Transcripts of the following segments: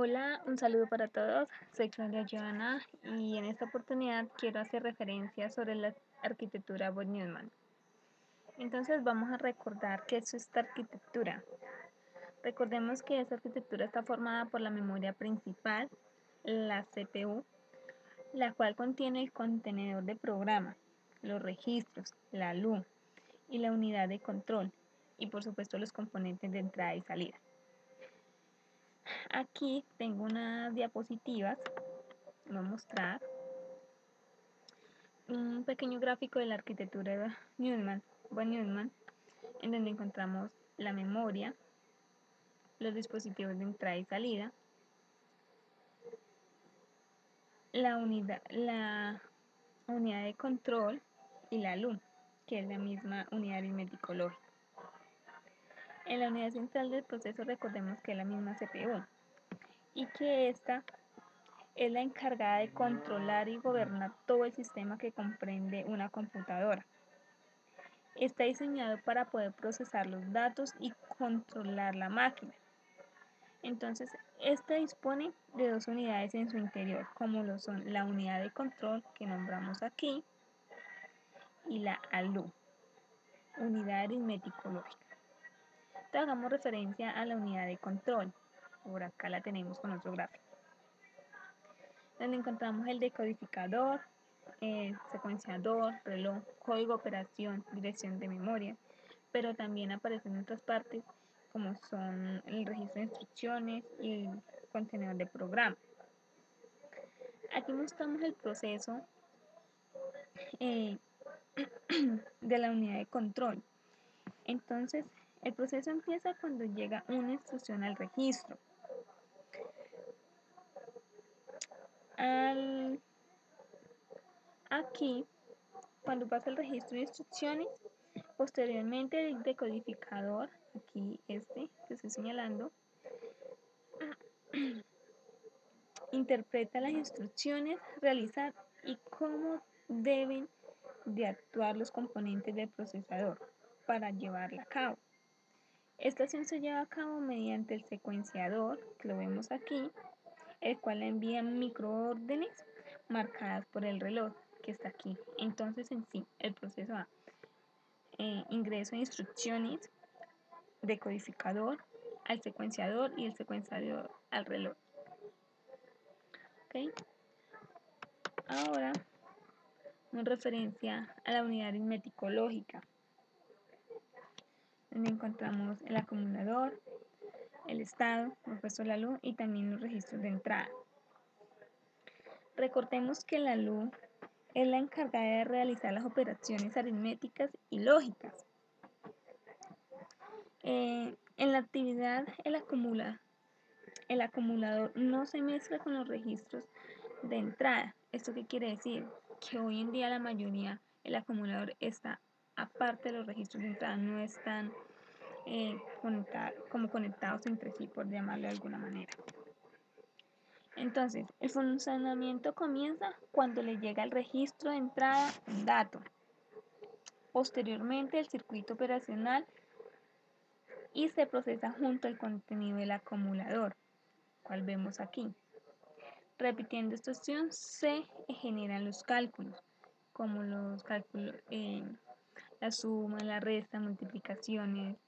Hola, un saludo para todos. Soy Claudia Joana y en esta oportunidad quiero hacer referencia sobre la arquitectura von Neumann. Entonces vamos a recordar qué es esta arquitectura. Recordemos que esta arquitectura está formada por la memoria principal, la CPU, la cual contiene el contenedor de programa, los registros, la LU y la unidad de control y por supuesto los componentes de entrada y salida. Aquí tengo unas diapositivas, voy a mostrar un pequeño gráfico de la arquitectura de von Neumann, en donde encontramos la memoria, los dispositivos de entrada y salida, la unidad de control y la LU, que es la misma unidad aritmético lógica. En la unidad central del proceso recordemos que es la misma CPU y que esta es la encargada de controlar y gobernar todo el sistema que comprende una computadora. Está diseñado para poder procesar los datos y controlar la máquina. Entonces, esta dispone de dos unidades en su interior, como lo son la unidad de control que nombramos aquí y la ALU, unidad aritmético-lógica. Entonces, hagamos referencia a la unidad de control. Por acá la tenemos con otro gráfico, donde encontramos el decodificador, secuenciador, reloj, código de operación, dirección de memoria, pero también aparecen en otras partes como son el registro de instrucciones y el contenedor de programa. Aquí mostramos el proceso de la unidad de control. Entonces, el proceso empieza cuando llega una instrucción al registro. Aquí, cuando pasa el registro de instrucciones, posteriormente el decodificador, aquí este que estoy señalando, interpreta las instrucciones, realizar y cómo deben de actuar los componentes del procesador para llevarla a cabo. Esta acción se lleva a cabo mediante el secuenciador, que lo vemos aquí, el cual envía microórdenes marcadas por el reloj, que está aquí. Entonces, en sí, el proceso A, ingreso de instrucciones, decodificador al secuenciador y el secuenciador al reloj. ¿Okay? Ahora, en referencia a la unidad aritmético-lógica, donde encontramos el acumulador, el estado, por supuesto la luz y también los registros de entrada. Recordemos que la luz es la encargada de realizar las operaciones aritméticas y lógicas. En la actividad, el acumulador no se mezcla con los registros de entrada. ¿Esto qué quiere decir? Que hoy en día la mayoría, el acumulador está aparte de los registros de entrada, no están conectados entre sí, por llamarlo de alguna manera. Entonces, el funcionamiento comienza cuando le llega el registro de entrada un dato. Posteriormente, el circuito operacional y se procesa junto al contenido del acumulador, cual vemos aquí. Repitiendo esta acción se generan los cálculos, como los cálculos, la suma, la resta, multiplicaciones,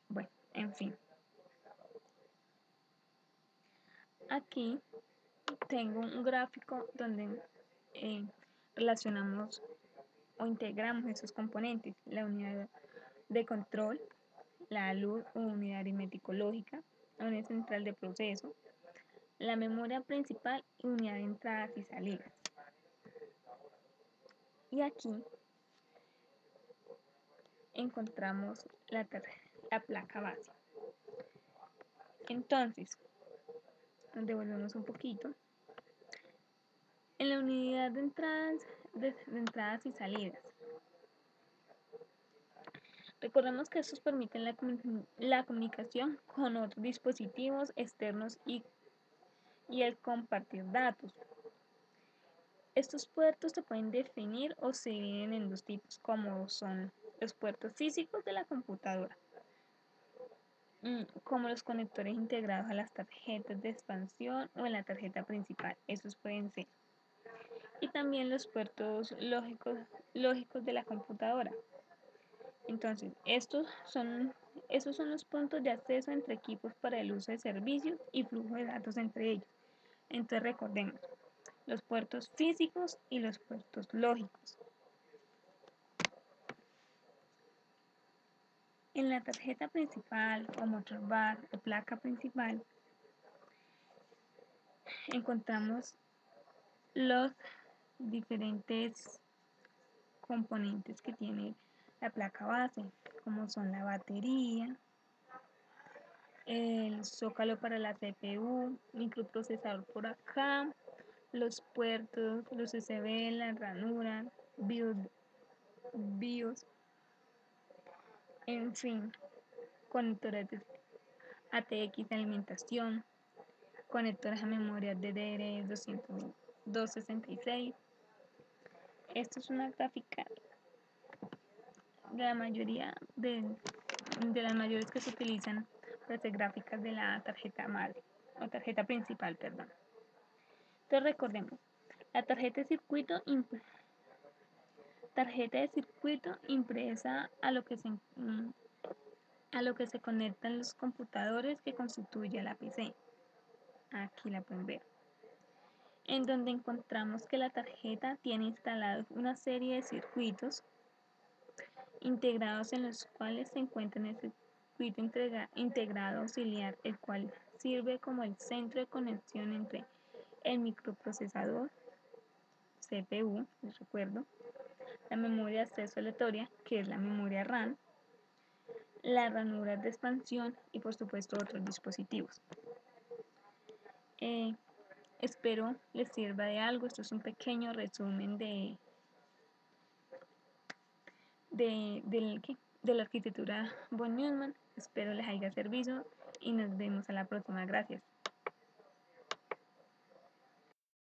bueno, en fin. Aquí tengo un gráfico donde relacionamos o integramos esos componentes, la unidad de control, la luz o unidad aritmético-lógica, la unidad central de proceso, la memoria principal y unidad de entradas y salidas. Y aquí encontramos la placa base. Entonces, devolvemos un poquito. En la unidad de entradas y salidas, recordemos que estos permiten la comunicación con otros dispositivos externos y el compartir datos. Estos puertos se pueden definir o se dividen en dos tipos, como son los puertos físicos de la computadora como los conectores integrados a las tarjetas de expansión o en la tarjeta principal. Esos pueden ser. Y también los puertos lógicos de la computadora. Entonces, esos son los puntos de acceso entre equipos para el uso de servicios y flujo de datos entre ellos. Entonces, recordemos, los puertos físicos y los puertos lógicos. En la tarjeta principal o motor bar o placa principal encontramos los diferentes componentes que tiene la placa base, como son la batería, el zócalo para la CPU, microprocesador por acá, los puertos, los USB, la ranura, BIOS, en fin, conectores de ATX de alimentación, conectores a memoria DDR266. Esto es una gráfica de la mayoría de las mayores que se utilizan para hacer gráficas de la tarjeta madre o tarjeta principal, perdón. Entonces recordemos, la tarjeta de circuito impresa a lo que se conectan los computadores que constituye la PC. Aquí la pueden ver. En donde encontramos que la tarjeta tiene instalados una serie de circuitos integrados en los cuales se encuentra el circuito integrado auxiliar, el cual sirve como el centro de conexión entre el microprocesador, CPU, les recuerdo, la memoria de acceso aleatoria, que es la memoria RAM, las ranuras de expansión y por supuesto otros dispositivos. Espero les sirva de algo. Esto es un pequeño resumen de la arquitectura von Neumann. Espero les haya servido y nos vemos a la próxima. Gracias.